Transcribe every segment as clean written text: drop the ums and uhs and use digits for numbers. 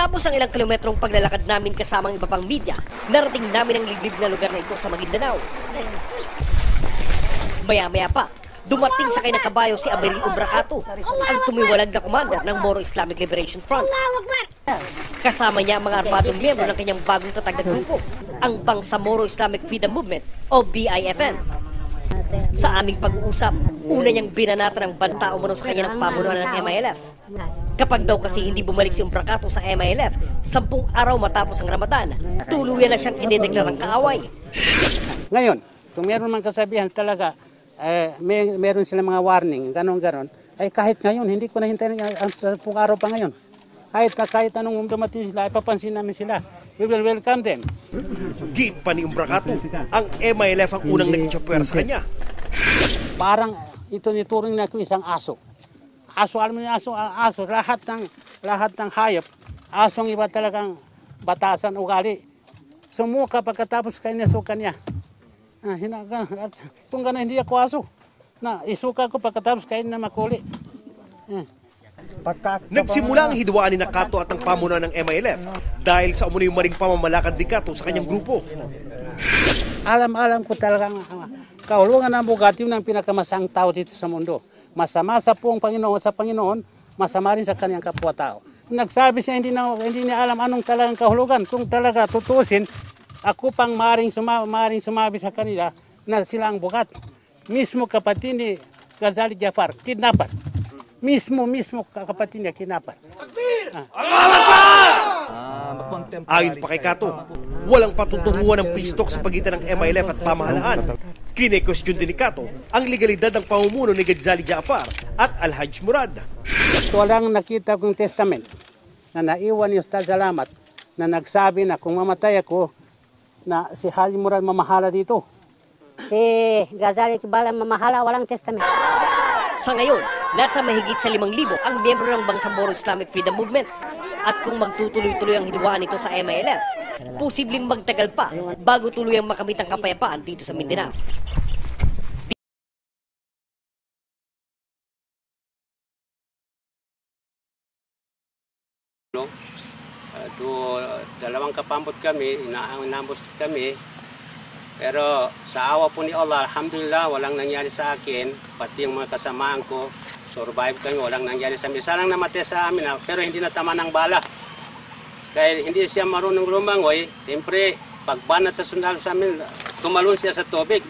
Matapos ang ilang kilometrong paglalakad namin kasamang iba pang media, narating namin ang liblib na lugar na ito sa Maguindanao. Maya-maya pa, dumating sa kay ng kabayo si Aberil Ubracato, ang tumiwalag na commander ng Moro Islamic Liberation Front. Kasama niya ang mga armadong miyembro ng kanyang bagong tatag na grupo, ang Bangsamoro Islamic Freedom Movement o BIFM. Sa aming pag-uusap, una niyang binanatan ang banta umano sa kanya ng pamunuan ng MILF. Kapag daw kasi hindi bumalik si Ubracato sa MILF, 10 araw matapos ang Ramadan, tuluyan na siyang idedeklarang kaaway. Ngayon, kung meron mang kasabihan talaga, meron sila mga warning, ganon-ganon, ay kahit ngayon, hindi ko nahintayin ang 10 araw pa ngayon. Kahit anong dumating sila, ipapansin namin sila. We will welcome them. Giit pa ni Ubracato, ang MILF ang unang nag-chopper sa kanya. Parang ito nituring na ito isang aso. Aso, alam mo yung aso, lahat ng hayop, asong iba talagang batasan, ugali. Sumuka pagkatapos kanya suka niya. Kung gano'n hindi ako aso, isuka ko pagkatapos kain na makuli. Nagsimula ang hidwaan ni Nakato at ang pamunuan ng MILF dahil sa umunoy maling pamamalakad ni Kato sa kanyang grupo. Alam ko talagang kahulugan ng Bugatti yung pinakamasang tao dito sa mundo. Masama sa Panginoon, masama rin sa kanyang kapwa-tao. Nagsabi siya hindi niya alam anong talagang kahulugan. Kung talaga tutusin, ako pang maring sumabi sa kanila na sila ang bukat. Mismo kapatid ni Ghazali Jafar, kidnapper. Mismo kapatid niya kidnapper. Ayon pa kay Kato, walang patutunguhan ng peace talk sa pagitan ng MILF at pamahalaan. Kine-question din ni Kato ang legalidad ng pamumuno ni Ghazali Jafar at Al-Hajj Murad. Walang nakita kong testament na naiwan ni Ustad Salamat na nagsabi na kung mamatay ako, na si Haji Murad mamahala dito. Si Ghazali Kibala mamahala, walang testament. Sa ngayon, nasa mahigit sa 5,000 ang miyembro ng Bangsamoro Islamic Freedom Movement. At kung magtutuloy-tuloy ang hidwaan nito sa MILF, posibleng magtagal pa bago tuluyang makamit ang kapayapaan dito sa Mindanao. Dalawang kapambot kami, inambos kami. Pero sa awa po ni Allah, alhamdulillah, walang nangyari sa akin. Pati yung mga kasamaan ko, survive kami, walang nangyari sa amin. Salang namatay sa amin, pero hindi natama ng bala. Dahil hindi siya marunong lumangoy, siyempre, pagbanat na sundalo sa amin, tumalon siya sa tubig.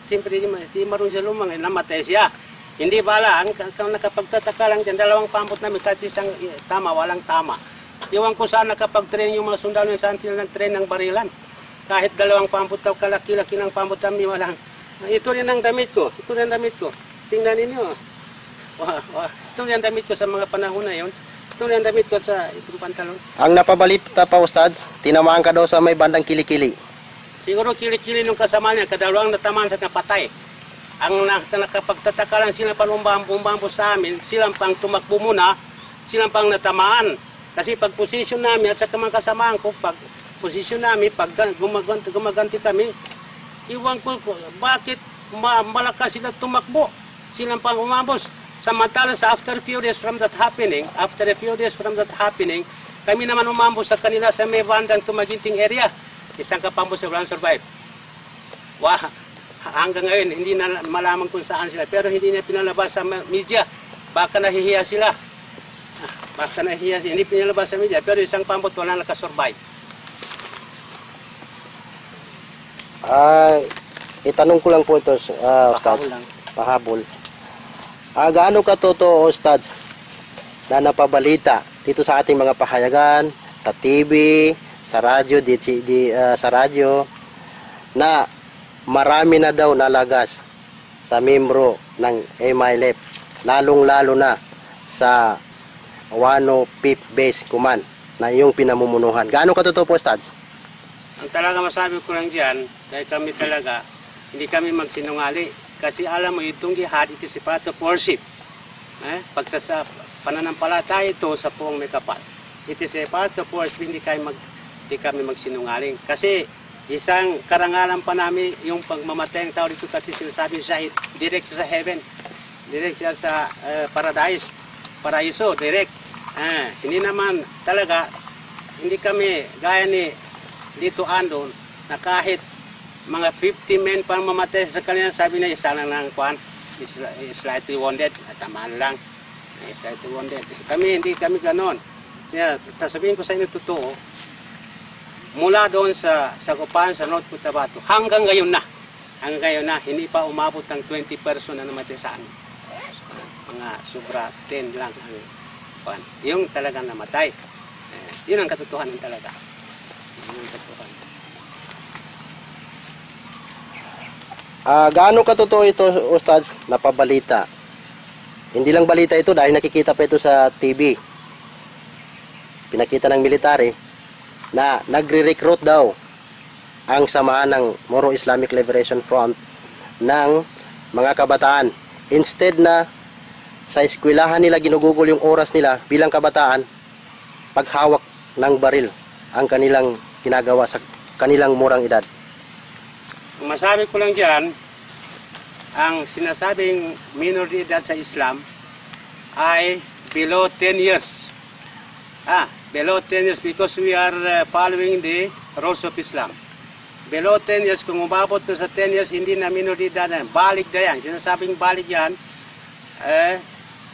Siyempre, hindi marunong siya lumangoy, namatay siya. Hindi bala, ang nakapagtataka lang dyan, dalawang pambot namin, kahit isang tama, walang tama. Iwan ko saan nakapag-train yung mga sundalo, saan sila nag-train ng barilan. Kahit dalawang pambot daw, kalaki-laki ng pambot kami, walang. Ito rin ang damit ko. Tingnan ninyo. Ito rin ang damit ko sa mga panahon na yun. Ito rin ang damit ko sa itong pantalon. Ang napabalita pa, Ustads, tinamaan ka daw sa may bandang kilikili. Siguro kilikili nung kasama niya, kadalawang natamaan sa kapatay. Ang nakapagtataka lang sila palumbambo sa amin, silang pang tumakbo muna, silang pang natamaan. Kasi pag posisyon namin at sa mga kasamaan ko, pag posisyon namin, pag gumaganti kami, iwan ko bakit malakas sila tumakbo. Silang pang umambos. Samantala sa after a few days from that happening, kami naman umambos sa kanila sa may bandang Tumaginting area. Isang kapambos sa walang survive. Hanggang ngayon, hindi na malaman kung saan sila. Pero hindi na pinalabas sa media. Baka nahihiya sila. Hindi pinalabas sa media. Pero isang pambot wala nakasurvive. Itanong ko lang po ito, Ustads. Pahabol. Gaano ka totoo, Ustads, na napabalita dito sa ating mga pahayagan, sa TV, sa radyo, sa radyo, na marami na daw nalagas sa membro ng MILF, lalong-lalo na sa 105th Base Command na iyong pinamumunuhan. Gaano ka totoo po, Ustads? Ang talaga masabi ko lang dyan, dahil kami talaga, hindi kami magsinungali. Kasi alam mo, itong jihad, it is a part of worship. Pananampalataya ito sa puong may kapal. It is a part of worship, hindi kami magsinungaling. Kasi isang karangalan pa namin yung pagmamatay ng tao dito kasi sinasabi shahid, direct sa heaven. Direct siya sa paraiso, direct. Hindi naman talaga hindi kami gaya ni Lito Andon na kahit mga 50 men pa mamatay sa kanila, sabi na isa lang ng kwan, is slightly wounded, tamaan lang, slightly wounded. Hindi kami ganon. Sasabihin ko sa inyo totoo, mula doon sa Sagupan, sa North Cotabato, hanggang ngayon na, hindi pa umabot ng 20 person na namatay sa amin. Mga sobra 10 lang ang kwan. Yung talagang namatay. Yun ang katotohanan talaga. Yun ang katotohanan. Gaano katotoo ito, Ustad, napabalita? Hindi lang balita ito dahil nakikita pa ito sa TV. Pinakita ng military na nagre-recruit daw ang samahan ng Moro Islamic Liberation Front ng mga kabataan. Instead na sa eskwelahan nila ginugugol yung oras nila bilang kabataan, paghawak ng baril ang kanilang ginagawa sa kanilang murang edad. Masabi ko lang dyan, ang sinasabing minor de edad sa Islam ay below 10 years. Below 10 years because we are following the rules of Islam. Below 10 years, kung umabot na sa 10 years, hindi na minor de edad na. Balik na yan. Sinasabing balik yan,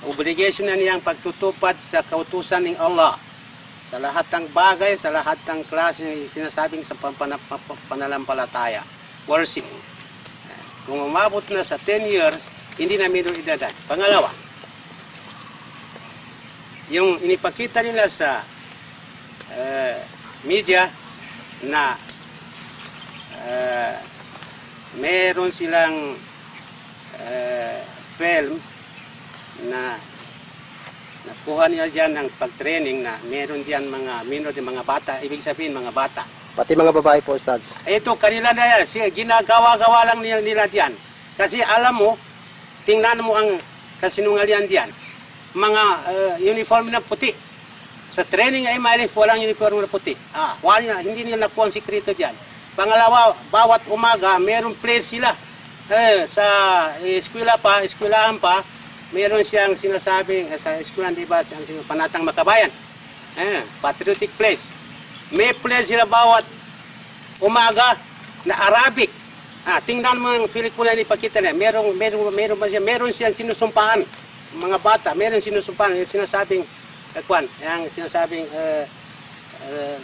obligation na niyang pagtutupad sa kautusan ng Allah. Sa lahat ng bagay, sa lahat ng klase sinasabing sa pananampalataya. Worship. Kung umabot na sa 10 years, hindi na minor edad. Pangalawa, yung inipakita nila sa media na meron silang film na nakuha nila dyan ng pag-training na meron dyan mga minor de mga bata, ibig sabihin mga bata. Pati mga babae po, Ustad. Ito, kanila na yan. Ginagawa-gawa lang nila diyan. Kasi alam mo, tingnan mo ang kasinungalingan diyan. Mga uniform na puti. Sa training ay MILF, walang uniform na puti. Hindi nila nakuha ang sikreto diyan. Pangalawa, bawat umaga, meron place sila. Sa eskwelahan pa, meron siyang sinasabing, sa eskwelahan, di ba, Panatang Makabayan. Patriotic place. May place sila bawat umaga na Arabic. Tingnan mo ang pelikula ni ipakita niya. Meron siyang sinusumpahan. Mga bata, meron sinusumpahan. Yung sinasabing, yung sinasabing,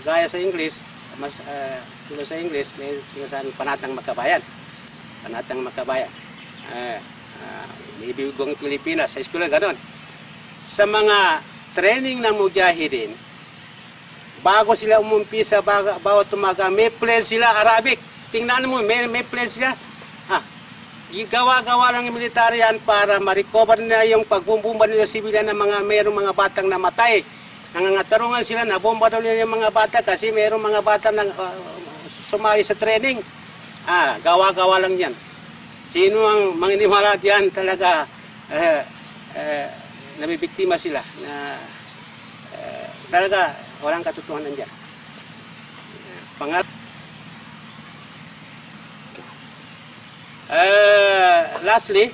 gaya sa English, sa English, may sinasabing Panatang Makabayan. Panatang Makabayan. Ibigong Pilipinas, sa eskwela ganon. Sa mga training ng mujahidin, bago sila umumpisa, bawat umaga, may place sila Arabic. Tingnan mo, may place sila. Gawa-gawa lang yung military yan para ma-recover na yung pagbubumba nila sibilyan ng merong mga batang namatay. Nangangatarungan sila, nabomba daw nila yung mga bata kasi merong mga bata na sumali sa training. Gawa-gawa lang yan. Sino ang manginimala diyan talaga nabibiktima sila. Talaga, walang katotohanan dyan. Lastly,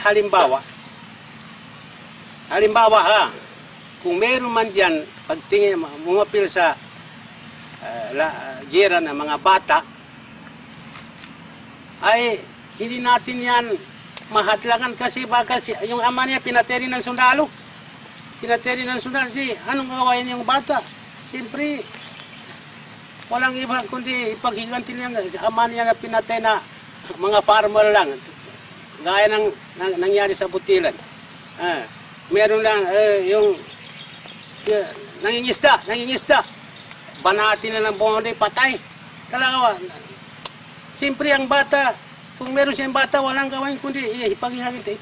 halimbawa, kung meron man dyan, pagtingin, mumapil sa gira ng mga bata, ay hindi natin yan mahadlangan kasi baka yung ama niya pinateri ng sundalo. Pinateri ng sundalo. Anong gawain yung bata? Siyempre, walang iba kundi ipaghiganti niya sa ama niya na pinatay na mga farmer lang. Gaya ng nangyari sa Butilan. Meron lang yung nangingisda. Banati na ng bonde, patay. Talaga, siyempre ang bata, kung meron siyang bata, walang gawain kundi ipaghiganti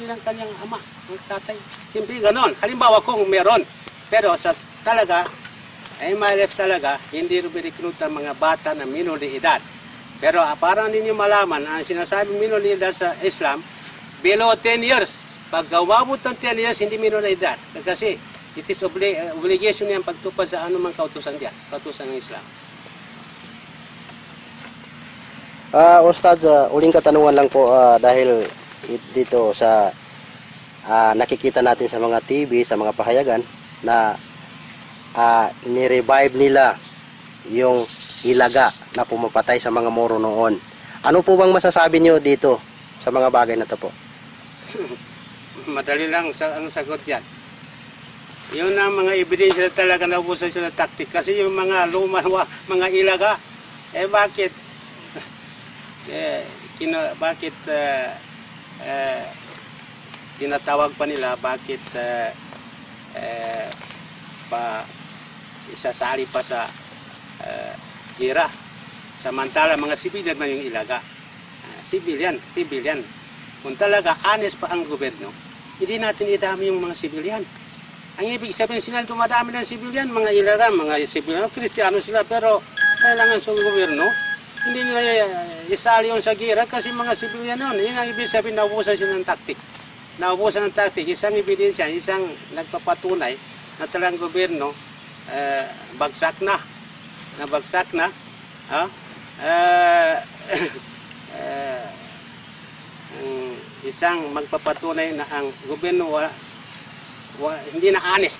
ng kanyang ama, ang tatay. Siyempre ganon. Halimbawa kung meron. Pero sa talaga, MILF talaga, hindi rumiriknut ang mga bata na minor de edad. Pero para ninyo malaman, ang sinasabing minor de edad sa Islam, below 10 years. Pag umabot ng 10 years, hindi minor de edad. Kasi it is obligation niyang pagtupad sa anumang kautusan diyan, kautusan ng Islam. Ustad, uling katanungan lang po dahil dito sa nakikita natin sa mga TV, sa mga pahayagan na ni-revive nila yung ilaga na pumapatay sa mga Moro noon. Ano po bang masasabi niyo dito sa mga bagay na to po? Madali lang ang sagot yan. Yun ang mga ebidensya talaga na ubusan sila ng taktik. Kasi yung mga luma, mga ilaga, bakit tinatawag pa nila, bakit isasali pa sa gira. Samantala mga sibilyan man yung ilaga. Sibilyan. Kung talaga honest pa ang gobyerno, hindi natin idami yung mga sibilyan. Ang ibig sabihin sila dumadami ng sibilyan, mga ilaga, mga sibilyan, Kristiyano sila, pero kailangan sa gobyerno, hindi nila isali yung sa gira kasi mga sibilyan yun. Yun ang ibig sabihin, naubusan sila ng taktik. Naubusan ng taktik, isang ebidensya, isang nagpapatunay na talagang gobyerno, bagsak na. Isang magpapatunay na ang gobyerno hindi na honest.